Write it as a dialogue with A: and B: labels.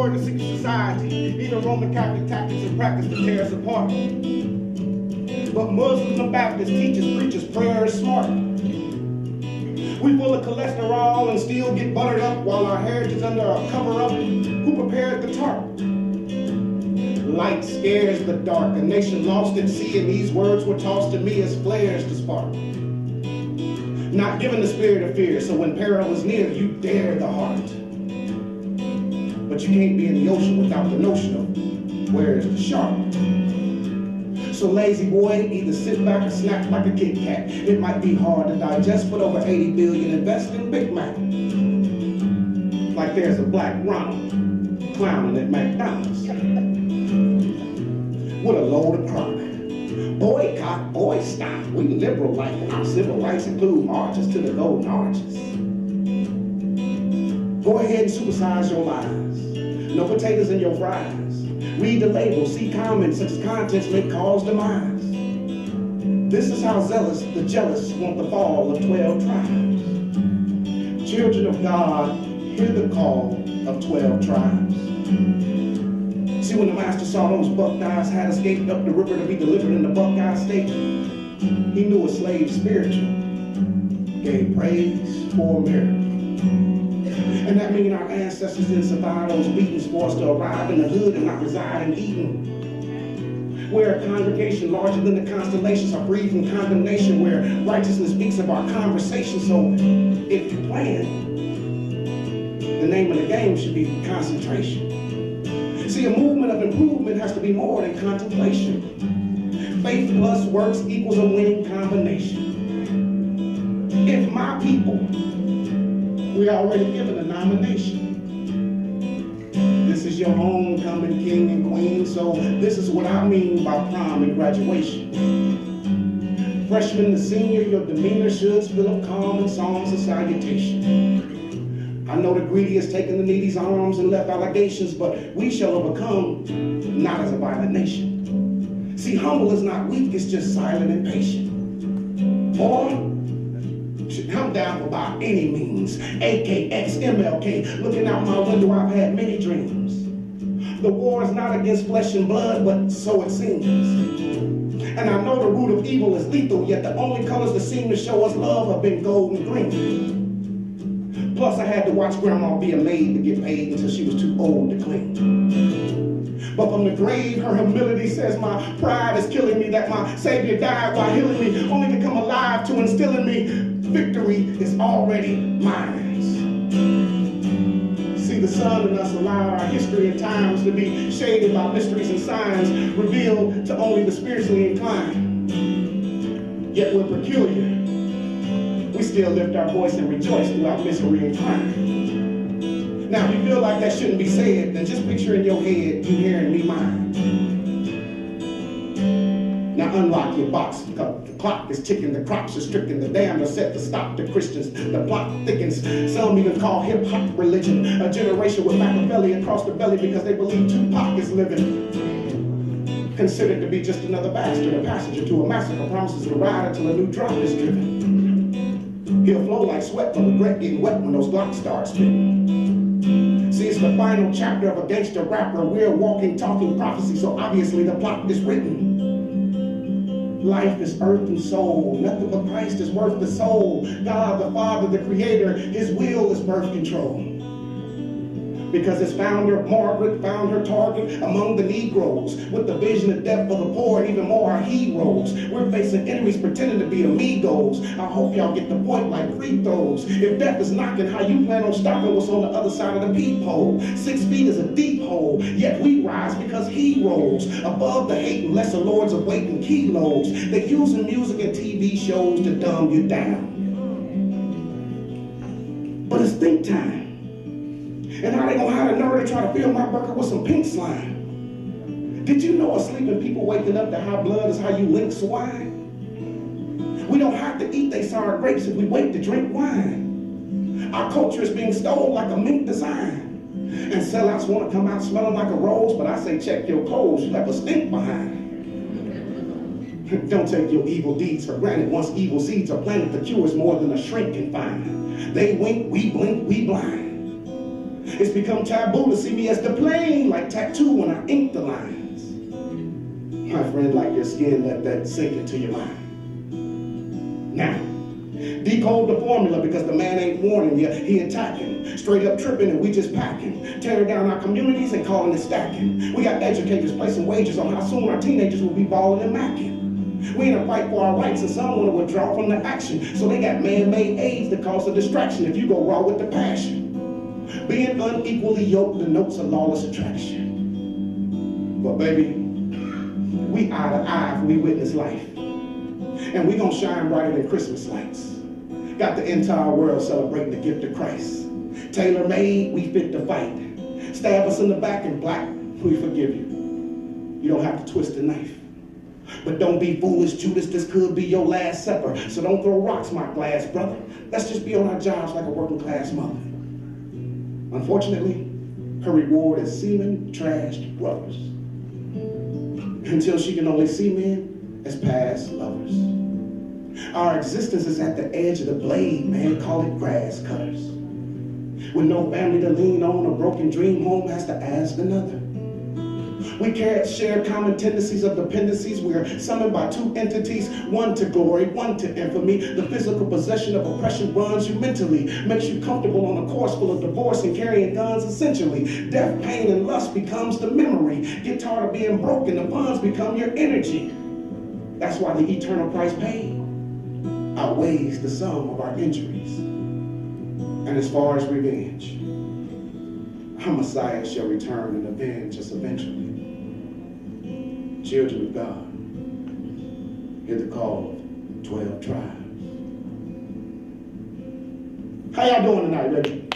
A: word to secret society. Even Roman Catholic tactics and practice to tear us apart. But Muslims and Baptist teachers, preachers, prayer is smart. We full of cholesterol and still get buttered up while our heritage is under a cover-up. Who prepared the tarp? Light scares the dark. A nation lost at sea, and these words were tossed to me as flares to spark. Not given the spirit of fear, so when peril is near, you dare the heart. But you can't be in the ocean without the notion of where's the shark. So lazy boy, either sit back or snack like a Kit Kat. It might be hard to digest, but over 80 billion invest in Big Mac. Like there's a black Ronald clowning at McDonald's with a load of crock. Boycott, boy stop. We liberal like our civil rights include marches to the golden arches. Go ahead and supersize your lives. No potatoes in your fries. Read the label, see comments such as contents may cause demise. This is how zealous the jealous want the fall of 12 tribes. Children of God, hear the call of 12 tribes. See, when the master saw those Buckeyes had escaped up the river to be delivered in the Buckeye state, he knew a slave spiritual gave praise for a miracle. And that means our ancestors didn't survive those beatings for us to arrive in the hood and not reside in Eden. Where a congregation larger than the constellations are free from condemnation, where righteousness speaks of our conversation. So if you plan, the name of the game should be concentration. See, a movement of improvement has to be more than contemplation. Faith plus works equals a winning combination. If my people, we already given a nomination. This is your homecoming king and queen, so this is what I mean by prom and graduation. Freshman to senior, your demeanor should spill of calm and songs of salutation. I know the greedy has taken the needy's arms and left allegations, but we shall overcome, not as a violent nation. See, humble is not weak, it's just silent and patient. Boy, I'm down for by any means. AKX, MLK, looking out my window, I've had many dreams. The war is not against flesh and blood, but so it seems. And I know the root of evil is lethal, yet the only colors that seem to show us love have been gold and green. Plus, I had to watch Grandma be a maid to get paid until she was too old to clean. But from the grave, her humility says my pride is killing me, that my Savior died while healing me, only to come alive to instill in me victory is already mine. See, the sun in us allowed our history and times to be shaded by mysteries and signs revealed to only the spiritually inclined. Yet we're peculiar. We still lift our voice and rejoice throughout misery and crime. Now, if you feel like that shouldn't be said, then just picture in your head you hearing me mine. Now unlock your box, because the clock is ticking, the crops are stricken, the damned are set to stop the Christians. The plot thickens. Some even call hip-hop religion. A generation with Machiavelli across the belly because they believe Tupac is living. Considered to be just another bastard, a passenger to a massacre, promises to ride until a new drop is driven. He'll flow like sweat from regret getting wet when those Glocks start spitting. See, it's the final chapter of a gangster rapper. We're walking, talking prophecy, so obviously the plot is written. Life is earth and soul. Nothing but Christ is worth the soul. God, the Father, the Creator, His will is birth control. Because his founder, Margaret, found her target among the Negroes with the vision of death for the poor and even more our heroes. We're facing enemies pretending to be amigos. I hope y'all get the point like free throws. If death is knocking, how you plan on stopping what's on the other side of the peephole? 6 feet is a deep hole, yet we rise because he rose above the hate and lesser lords of weight and kilos. They're using music and TV shows to dumb you down. But it's think time. And how they gonna hide a nerve to try to fill my burger with some pink slime? Did you know a sleeping people waking up to high blood is how you link swine? We don't have to eat they sour grapes if we wait to drink wine. Our culture is being stolen like a mink design. And sellouts want to come out smelling like a rose, but I say check your clothes, you have a stink behind. Don't take your evil deeds for granted. Once evil seeds are planted, the cure is more than a shrink can find. They wink, we blink, we blind. It's become taboo to see me as the plain, like tattoo when I ink the lines. My friend, like your skin, let that sink into your mind. Now, decode the formula because the man ain't warning you, he attacking. Straight up tripping and we just packing. Tearing down our communities and calling it stacking. We got educators placing wages on how soon our teenagers will be balling and macking. We in a fight for our rights and some want to withdraw from the action. So they got man-made aids that cause a distraction if you go raw with the passion. Being unequally yoked denotes a lawless attraction. But baby, we eye to eye if we witness life. And we gonna shine brighter than Christmas lights. Got the entire world celebrating the gift of Christ. Tailor-made, we fit to fight. Stab us in the back and black, we forgive you. You don't have to twist the knife. But don't be foolish, Judas, this could be your last supper. So don't throw rocks, my glass brother. Let's just be on our jobs like a working class mother. Unfortunately, her reward is semen trashed brothers. Until she can only see men as past lovers. Our existence is at the edge of the blade, man, call it grass cutters. With no family to lean on, a broken dream home has to ask another. We share common tendencies of dependencies. We are summoned by two entities, one to glory, one to infamy. The physical possession of oppression runs you mentally, makes you comfortable on a course full of divorce and carrying guns essentially. Death, pain, and lust becomes the memory. Get tired of being broken, the funds become your energy. That's why the eternal price paid outweighs the sum of our injuries. And as far as revenge, our Messiah shall return and avenge us eventually. Children of God, hear the call of 12 tribes. How y'all doing tonight, baby?